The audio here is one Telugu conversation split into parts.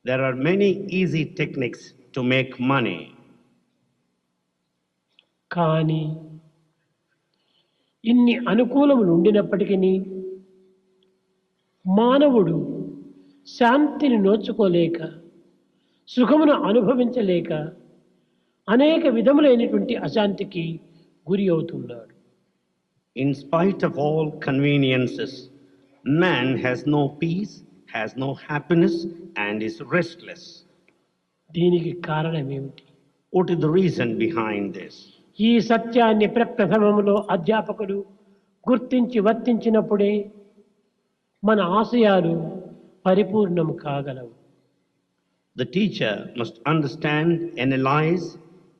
There are many easy techniques to make money. కానీ ఇన్ని అనుకూలములు ఉండినప్పటికీ మానవుడు శాంతిని నోచుకోలేక సుఖమును అనుభవించలేక అనేక విధములైనటువంటి అశాంతికి గురి అవుతున్నాడు. In spite of all conveniences, man has no peace, has no happiness, and is restless. దీనికి కారణం ఏమిటి? What is the reason behind this? ఈ సత్యాన్ని ప్రప్రథమములో అధ్యాపకుడు గుర్తించి వర్తించినప్పుడే మన ఆశయాలు పరిపూర్ణము కాగలవు. The teacher must understand, analyze,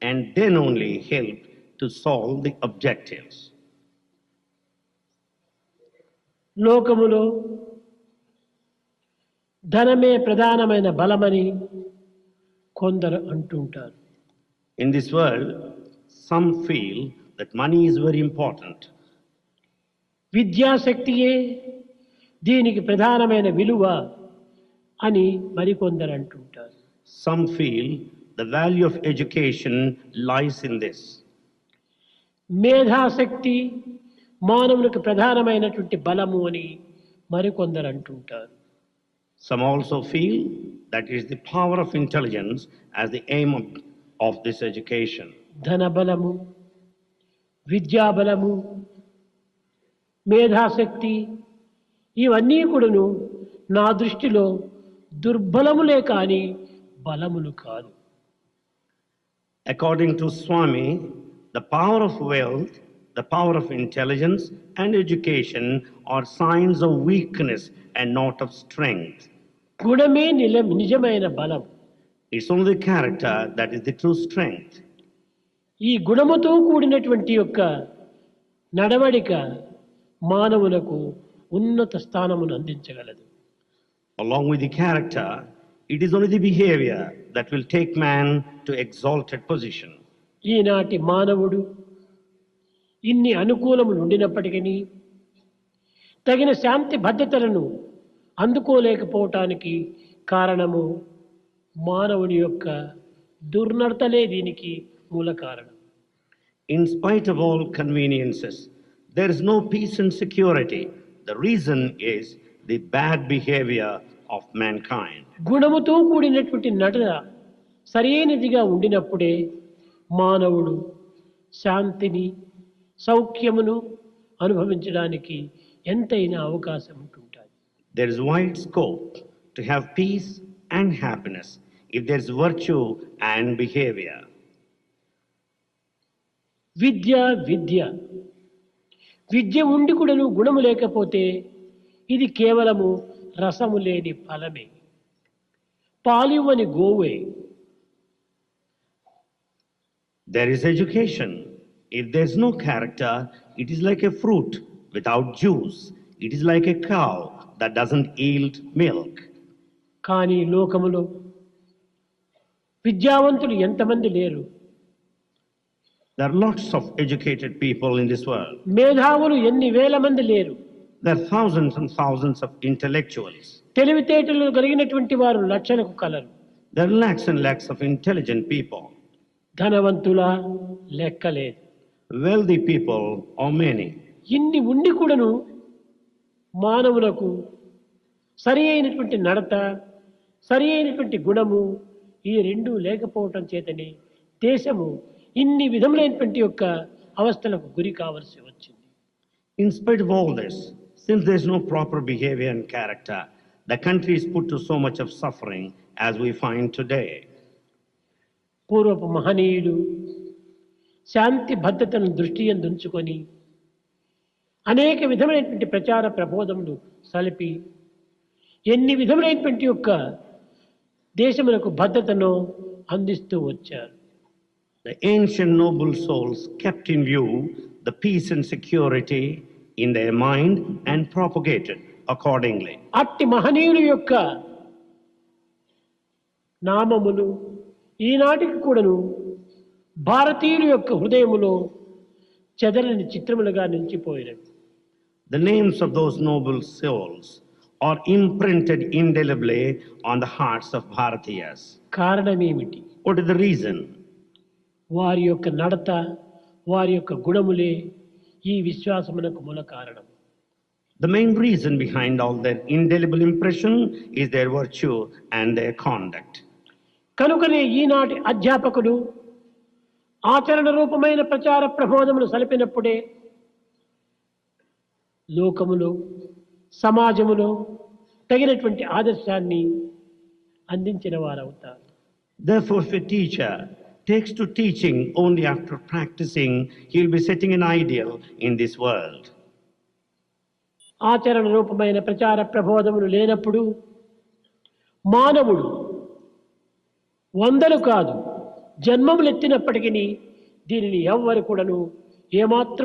and then only help to solve the objectives. లోకములో ధనమే ప్రధానమైన బలమని కొందరు అంటుంటారు. In this world, some feel that money is very important. విద్యాశక్తియే దీనికి ప్రధానమైన విలువ అని మరికొందరు అంటుంటారు. Some feel the value of education lies in this. మేధాశక్తి మానవునికి ప్రధానమైనటువంటి బలము అని మరికొందరు అంటుంటారు. Some also feel that is the power of intelligence as the aim of this education. ధన బలము, విద్యా బలము, మేధాశక్తి ఇవన్నీ కూడాను నా దృష్టిలో దుర్బలములే కాని బలములు కాదు. According to Swami, the power of wealth, the power of intelligence and education are signs of weakness and not of strength. గుణమే నిజమైన బలం. It's only the character that is the true strength. ఈ గుణముతో కూడినటువంటి యొక్క నడవడిక మానవులకు ఉన్నత స్థానమును అందించగలదు. Along with the character, it is only the behavior that will take man to exalted position. ఈనాటి మానవుడు ఇన్ని అనుకూలములు ఉండినప్పటికీ తగిన శాంతి భద్రతలను అందుకోలేకపోవటానికి కారణము మానవుని యొక్క దుర్నడతలే దీనికి మూల కారణం. In spite of all conveniences, there is no peace and security. The reason is the bad behavior of mankind. గుణముతో కూడినటువంటి నటన సరైనదిగా ఉండినప్పుడే మానవుడు శాంతిని సౌఖ్యమును అనుభవించడానికి ఎంతైనా అవకాశం ఉంటుంటుంది. There is wide scope to have peace and happiness if there is virtue and behavior. విద్య విద్య ఉండి కూడాను గుణము లేకపోతే ఇది కేవలము రసము లేని ఫలమే, పాలివ్వని గోవే. There is education. If there is no character, it is like a fruit without juice. It is like a cow that doesn't yield milk. కానీ లోకములో విద్యావంతులు ఎంతమంది లేరు? There are lots of educated people in this world. మేధావులు ఎన్ని వేల మంది లేరు? There are thousands and thousands of intellectuals. తెలివితేటలు కలిగినటువంటి వారు లక్షలకు colour. There are lakhs and lakhs of intelligent people. ధనవంతుల లెక్కలేదు. Wealthy people are many. ఇన్ని ఉండి కూడాను మానవులకు సరి అయినటువంటి నడత, సరి అయినటువంటి గుణము ఈ రెండు లేకపోవటం చేతనే దేశము ఇన్ని విధములైనటువంటి యొక్క అవస్థలకు గురి కావలసి వచ్చింది. In spite of all this, since there is no proper behavior and character, the country is put to so much of suffering as we find today. పూర్వపు మహనీయులు శాంతి భద్రతను దృష్టి ఉంచుకొని అనేక విధమైనటువంటి ప్రచార ప్రబోధములు సలిపి ఎన్ని విధములైనటువంటి యొక్క దేశములకు భద్రతను అందిస్తూ వచ్చారు. The ancient noble souls kept in view the peace and security in their mind and propagated accordingly. అట్టి మహనీయుల యొక్క నామములు ఈనాటికి కూడాను భారతీయుల యొక్క హృదయములో చెదరని చిత్రములుగా నిలిచిపోయినవి. The names of those noble souls or imprinted indelibly on the hearts of Bharatiyas. కారణమేమిటి? What is the reason? వారి యొక్క నడత, వారి యొక్క గుణములే ఈ విశ్వాసమునకు మూల కారణం. The main reason behind all that indelible impression is their virtue and their conduct. కనుకనే ఈనాటి అధ్యాపకులు ఆచరణ రూపమైన ప్రచార ప్రబోధములు సలిపినప్పుడే లోకములో, సమాజములో తగినటువంటి ఆదర్శాన్ని అందించిన వారవుతారు. Therefore, if a teacher takes to teaching only after practicing, he will be setting an ideal in this world. ఆచరణ రూపమైన ప్రచార ప్రబోధములు లేనప్పుడు మానవుడు వందలు కాదు జన్మములెత్తినప్పటికీ దీనిని ఎవ్వరు కూడాను ఏమాత్రం